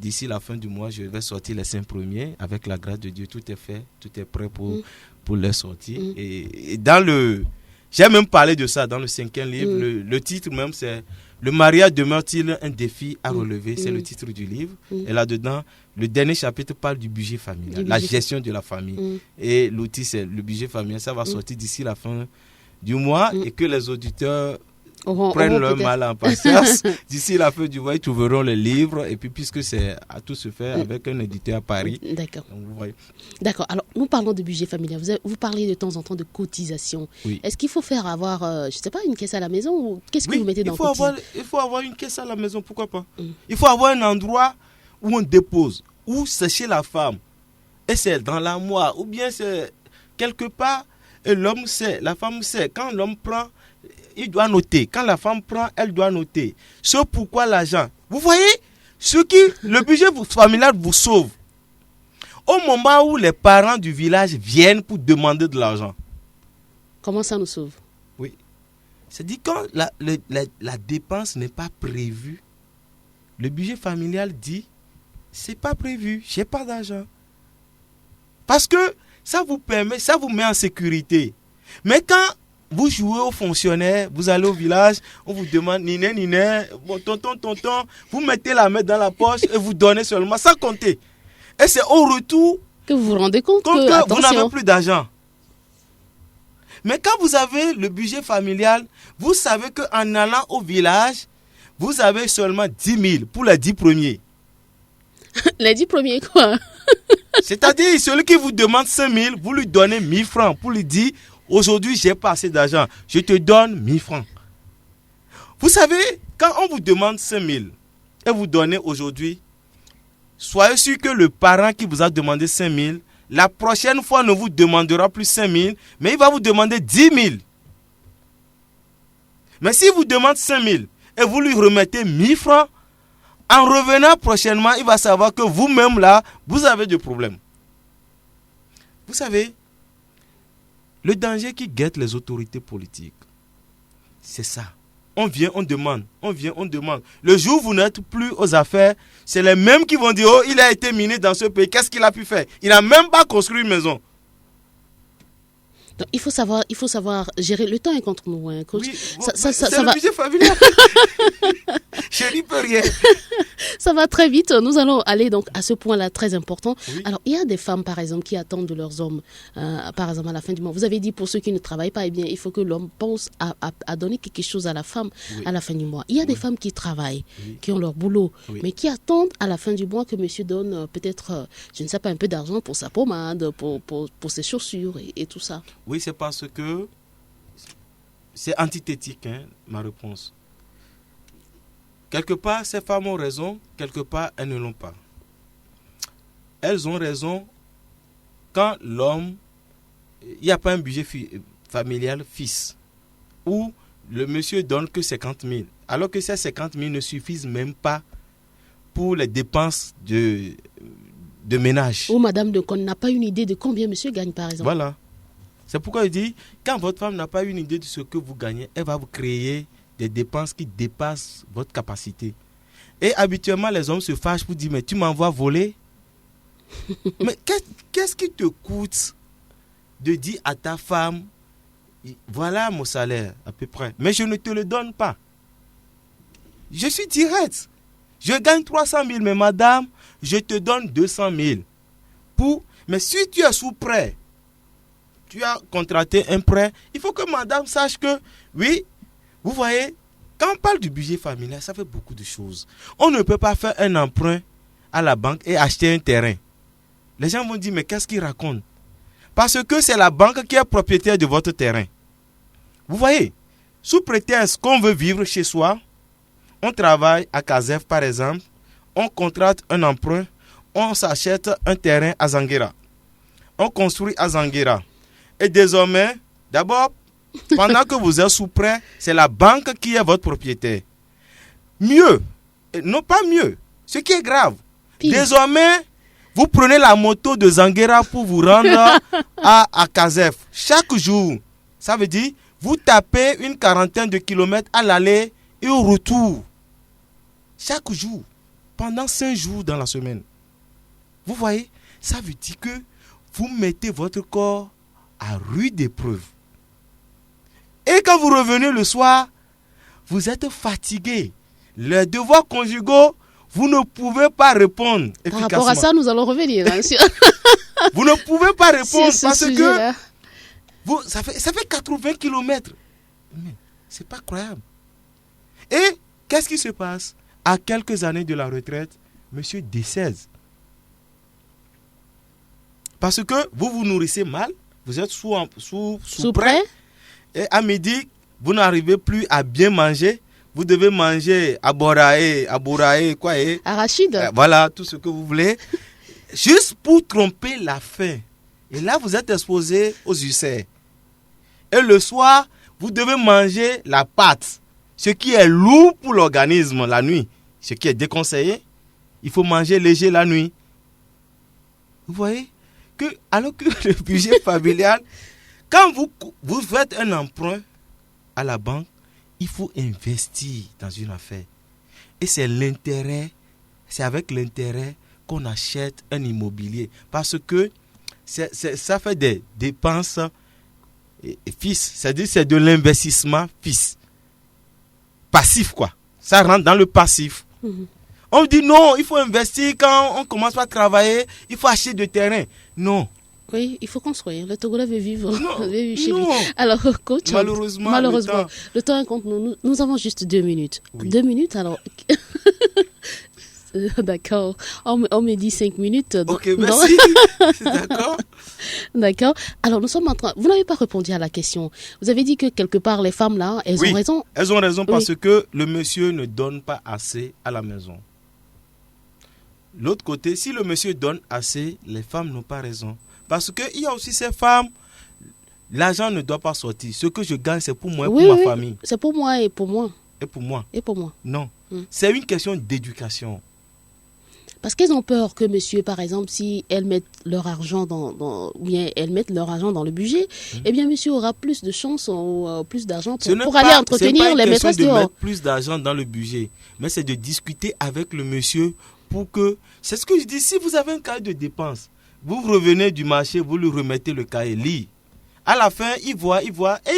D'ici la fin du mois, je vais sortir les 5 premiers. Avec la grâce de Dieu, tout est fait, tout est prêt pour les sortir. Et dans le... J'ai même parlé de ça dans le 5e livre. Le titre même, c'est « Le mariage demeure-t-il un défi à relever ?» C'est le titre du livre. Et là-dedans, le dernier chapitre parle du budget familial, la gestion de la famille. Et l'outil, c'est le budget familial. Ça va sortir d'ici la fin du mois et que les auditeurs prennent leur mal en patience. D'ici la fin du mois, ils trouveront le livre. Et puis, puisque c'est à tout se faire avec un éditeur à Paris. D'accord. D'accord. Alors, nous parlons de budget familial. Vous parlez de temps en temps de cotisation. Est-ce qu'il faut faire avoir, je ne sais pas, une caisse à la maison ou qu'est-ce que vous mettez dans le il faut avoir une caisse à la maison, pourquoi pas. Il faut avoir un endroit où on dépose. ou c'est chez la femme, et c'est dans la moire, ou bien c'est quelque part, et l'homme sait, la femme sait. Quand l'homme prend, il doit noter. Quand la femme prend, elle doit noter. C'est pourquoi l'argent. Vous voyez, le budget familial vous sauve. Au moment où les parents du village viennent pour demander de l'argent. Comment ça nous sauve? Oui. C'est-à-dire quand la dépense n'est pas prévue, le budget familial dit, c'est pas prévu, j'ai pas d'argent. Parce que ça vous permet, ça vous met en sécurité. Mais quand vous jouez aux fonctionnaires, vous allez au village, on vous demande niné, bon, tonton, vous mettez la main dans la poche et vous donnez seulement sans compter. Et c'est au retour que vous vous rendez compte que vous n'avez plus d'argent. Mais quand vous avez le budget familial, vous savez qu'en allant au village, vous avez seulement 10 000 pour les 10 premiers. Les 10 premiers quoi? C'est-à-dire, celui qui vous demande 5 000, vous lui donnez 1 000 francs pour lui dire, aujourd'hui, j'ai pas assez d'argent, je te donne 1 000 francs. Vous savez, quand on vous demande 5 000 et vous donnez aujourd'hui, soyez sûr que le parent qui vous a demandé 5 000, la prochaine fois ne vous demandera plus 5 000, mais il va vous demander 10 000. Mais s'il vous demande 5 000 et vous lui remettez 1 000 francs, en revenant prochainement, il va savoir que vous-même là, vous avez des problèmes. Vous savez, le danger qui guette les autorités politiques, c'est ça. On vient, on demande. Le jour où vous n'êtes plus aux affaires, c'est les mêmes qui vont dire, oh, il a été miné dans ce pays, qu'est-ce qu'il a pu faire? Il n'a même pas construit une maison. Donc, il faut savoir gérer. Le temps est contre nous, hein, coach. Oui, ça c'est le budget familial. Je n'y peux rien. Ça va très vite. Nous allons aller donc à ce point-là très important. Oui. Alors, il y a des femmes, par exemple, qui attendent de leurs hommes, par exemple, à la fin du mois. Vous avez dit, pour ceux qui ne travaillent pas, eh bien, il faut que l'homme pense à donner quelque chose à la femme à la fin du mois. Il y a des femmes qui travaillent, qui ont leur boulot, mais qui attendent à la fin du mois que monsieur donne peut-être, je ne sais pas, un peu d'argent pour sa pommade, pour ses chaussures et tout ça. Oui, c'est parce que c'est antithétique, hein, ma réponse. Quelque part, ces femmes ont raison, quelque part, elles ne l'ont pas. Elles ont raison quand l'homme, il n'y a pas un budget familial fixe, où le monsieur donne que 50 000, alors que ces 50 000 ne suffisent même pas pour les dépenses de ménage. Ou madame de Con n'a pas une idée de combien monsieur gagne, par exemple. Voilà. C'est pourquoi je dis, quand votre femme n'a pas une idée de ce que vous gagnez, elle va vous créer des dépenses qui dépassent votre capacité. Et habituellement, les hommes se fâchent pour dire, mais tu m'envoies voler. Mais qu'est-ce qui te coûte de dire à ta femme, voilà mon salaire à peu près, mais je ne te le donne pas. Je suis direct. Je gagne 300 000, mais madame, je te donne 200 000. Mais si tu es sous prêt, tu as contracté un prêt, il faut que madame sache que, oui, vous voyez, quand on parle du budget familial, ça fait beaucoup de choses. On ne peut pas faire un emprunt à la banque et acheter un terrain. Les gens vont dire, mais qu'est-ce qu'ils racontent? Parce que c'est la banque qui est propriétaire de votre terrain. Vous voyez, sous prétexte qu'on veut vivre chez soi, on travaille à Kazef par exemple, on contracte un emprunt, on s'achète un terrain à Zanguera. On construit à Zanguera. Et désormais, d'abord, pendant que vous êtes sous prêt, c'est la banque qui est votre propriétaire. Mieux, non pas mieux, ce qui est grave. Pire. Désormais, vous prenez la moto de Zanguera pour vous rendre à Kazef. Chaque jour, ça veut dire, vous tapez une 40aine de kilomètres à l'aller et au retour. Chaque jour, pendant 5 jours dans la semaine. Vous voyez, ça veut dire que vous mettez votre corps à rude épreuve. Et quand vous revenez le soir, vous êtes fatigué. Les devoirs conjugaux, vous ne pouvez pas répondre efficacement. Par rapport à ça, nous allons revenir. Hein, vous ne pouvez pas répondre parce sujet-là. Que ça fait 80 km. Mais c'est pas croyable. Et qu'est-ce qui se passe? À quelques années de la retraite, monsieur décède. Parce que vous vous nourrissez mal, vous êtes sous prêt. Et à midi, vous n'arrivez plus à bien manger. Vous devez manger aboraé, quoi. Arachide. Voilà, tout ce que vous voulez. juste pour tromper la faim. Et là, vous êtes exposé aux ulcères. Et le soir, vous devez manger la pâte, ce qui est lourd pour l'organisme la nuit, ce qui est déconseillé. Il faut manger léger la nuit. Vous voyez que, alors que le budget familial, quand vous faites un emprunt à la banque, il faut investir dans une affaire. Et c'est avec l'intérêt qu'on achète un immobilier. Parce que ça fait des dépenses fixes. C'est-à-dire c'est de l'investissement fixe. Passif, quoi. Ça rentre dans le passif. On dit non, il faut investir quand on commence par travailler, il faut acheter du terrain. Non. Oui, il faut construire. Le Togolais veut vivre, Non, chez non. lui. Alors, coach, Malheureusement, le temps est contre nous. Nous avons juste 2 minutes. Oui. 2 minutes, alors... D'accord. On me dit 5 minutes. Ok, merci. D'accord. D'accord. Alors, nous sommes en train... Vous n'avez pas répondu à la question. Vous avez dit que quelque part, les femmes, là, elles ont raison. Elles ont raison parce que le monsieur ne donne pas assez à la maison. L'autre côté, si le monsieur donne assez, les femmes n'ont pas raison. Parce qu'il y a aussi ces femmes, l'argent ne doit pas sortir. Ce que je gagne, c'est pour moi et pour ma famille. C'est pour moi et pour moi. Et pour moi. Et pour moi. Non. C'est une question d'éducation. Parce qu'elles ont peur que monsieur, par exemple, si elles mettent leur argent ou bien elles mettent leur argent dans le budget, eh bien monsieur aura plus de chance ou plus d'argent pour aller entretenir les maîtresses dehors. C'est pas une question de mettre plus d'argent dans le budget, mais c'est de discuter avec le monsieur pour que... C'est ce que je dis, si vous avez un cahier de dépenses, vous revenez du marché, vous lui remettez le cahier, lit. À la fin, il voit, et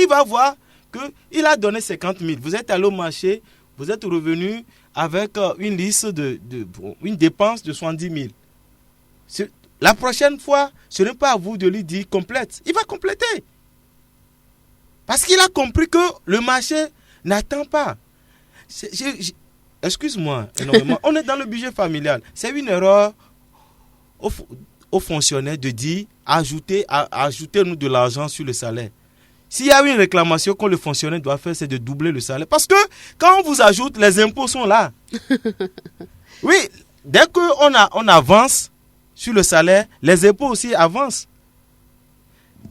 il va voir qu'il a donné 50 000. Vous êtes allé au marché, vous êtes revenu avec une liste une dépense de 70 000. La prochaine fois, ce n'est pas à vous de lui dire complète. Il va compléter. Parce qu'il a compris que le marché n'attend pas. Excuse-moi énormément. On est dans le budget familial. C'est une erreur aux fonctionnaires de dire ajoutez-nous de l'argent sur le salaire. S'il y a une réclamation que le fonctionnaire doit faire, c'est de doubler le salaire. Parce que quand on vous ajoute, les impôts sont là. Oui, dès qu'on avance sur le salaire, les impôts aussi avancent.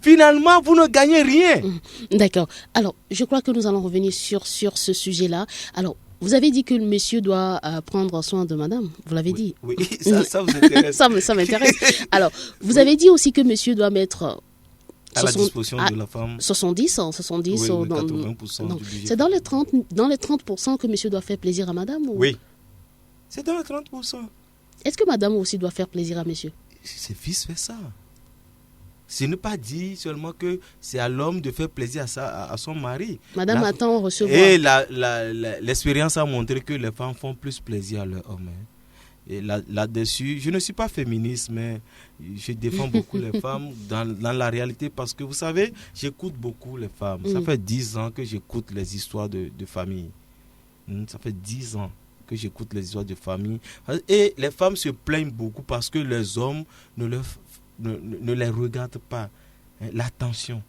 Finalement, vous ne gagnez rien. D'accord. Alors, je crois que nous allons revenir sur ce sujet-là. Alors, vous avez dit que le monsieur doit prendre soin de madame. Vous l'avez dit. Oui, ça vous intéresse. ça m'intéresse. Alors, vous avez dit aussi que monsieur doit mettre... à la disposition de la femme. 70 oui, 80% du budget. C'est dans les 30% que monsieur doit faire plaisir à madame Oui. C'est dans les 30%. Est-ce que madame aussi doit faire plaisir à monsieur? C'est vice-versa. Ce n'est pas dit seulement que c'est à l'homme de faire plaisir à son mari. Madame attend recevoir. Et l'expérience a montré que les femmes font plus plaisir à leur homme. Et là-dessus, je ne suis pas féministe, mais je défends beaucoup les femmes dans la réalité parce que vous savez, j'écoute beaucoup les femmes. Ça fait 10 ans que j'écoute les histoires de famille. Ça fait 10 ans que j'écoute les histoires de famille. Et les femmes se plaignent beaucoup parce que les hommes ne les regardent pas. L'attention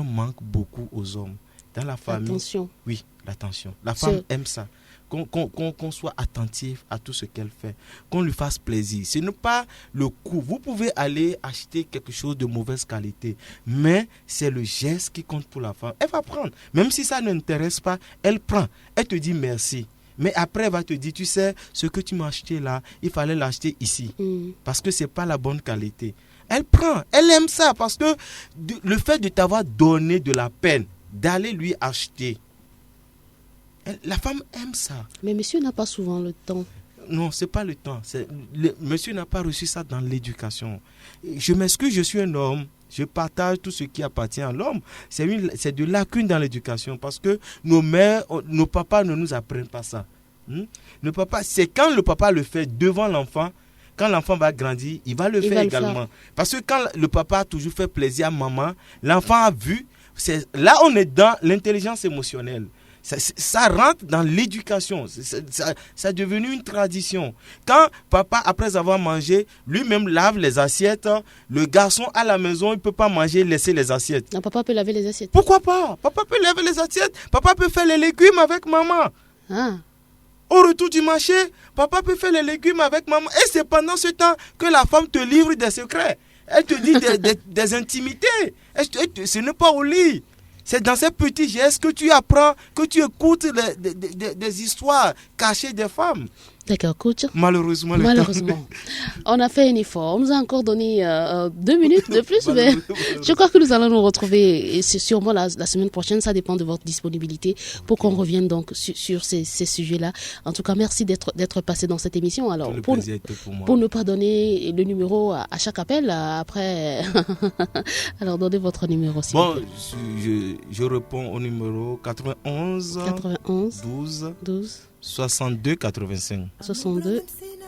manque beaucoup aux hommes. Dans la famille, l'attention. Oui, l'attention. La femme aime ça. Qu'on soit attentif à tout ce qu'elle fait, qu'on lui fasse plaisir. Ce n'est pas le coût. Vous pouvez aller acheter quelque chose de mauvaise qualité, mais c'est le geste qui compte pour la femme. Elle va prendre. Même si ça ne l'intéresse pas, elle prend. Elle te dit merci. Mais après, elle va te dire, tu sais, ce que tu m'as acheté là, il fallait l'acheter ici. Parce que ce n'est pas la bonne qualité. Elle prend. Elle aime ça parce que le fait de t'avoir donné de la peine, d'aller lui acheter, la femme aime ça. Mais monsieur n'a pas souvent le temps. Non, ce n'est pas le temps. Monsieur n'a pas reçu ça dans l'éducation. Je m'excuse, je suis un homme. Je partage tout ce qui appartient à l'homme. C'est de lacune dans l'éducation parce que nos mères, nos papas ne nous apprennent pas ça. C'est quand le papa le fait devant l'enfant, quand l'enfant va grandir, il va le faire également. Parce que quand le papa a toujours fait plaisir à maman, l'enfant a vu. Là, on est dans l'intelligence émotionnelle. Ça rentre dans l'éducation. Ça est devenu une tradition. Quand papa, après avoir mangé, lui-même lave les assiettes, le garçon à la maison, il ne peut pas manger, laisser les assiettes. Non, papa peut laver les assiettes. Pourquoi pas? Papa peut laver les assiettes. Papa peut faire les légumes avec maman. Au retour du marché, papa peut faire les légumes avec maman. Et c'est pendant ce temps que la femme te livre des secrets. Elle te dit des intimités. Ce n'est pas au lit. C'est dans ces petits gestes que tu apprends, que tu écoutes des histoires cachées des femmes. D'accord, coach. Malheureusement. On a fait un effort. On nous a encore donné 2 minutes de plus, mais je crois que nous allons nous retrouver sûrement la semaine prochaine. Ça dépend de votre disponibilité pour qu'on revienne donc sur ces sujets-là. En tout cas, merci d'être passé dans cette émission. Alors, pour ne pas donner le numéro à chaque appel, après, alors donnez votre numéro aussi. Bon, je réponds au numéro 91 12 62 85. 62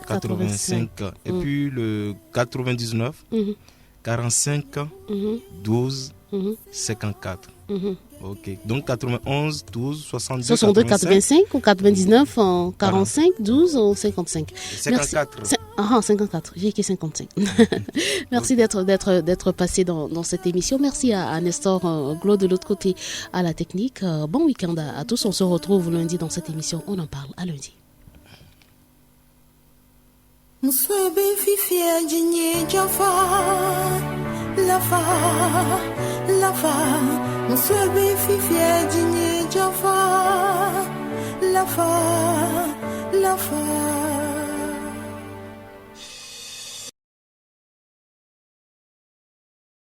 85. Et puis le 99 45 12 54. Ok. Donc 91 12 62 85 ou 99 45 12 55. 54. 54. J'ai écrit 55. Merci d'être passé dans cette émission. Merci à Nestor Glo de l'autre côté à la technique. Bon week-end à tous. On se retrouve lundi dans cette émission. On en parle à lundi. La fa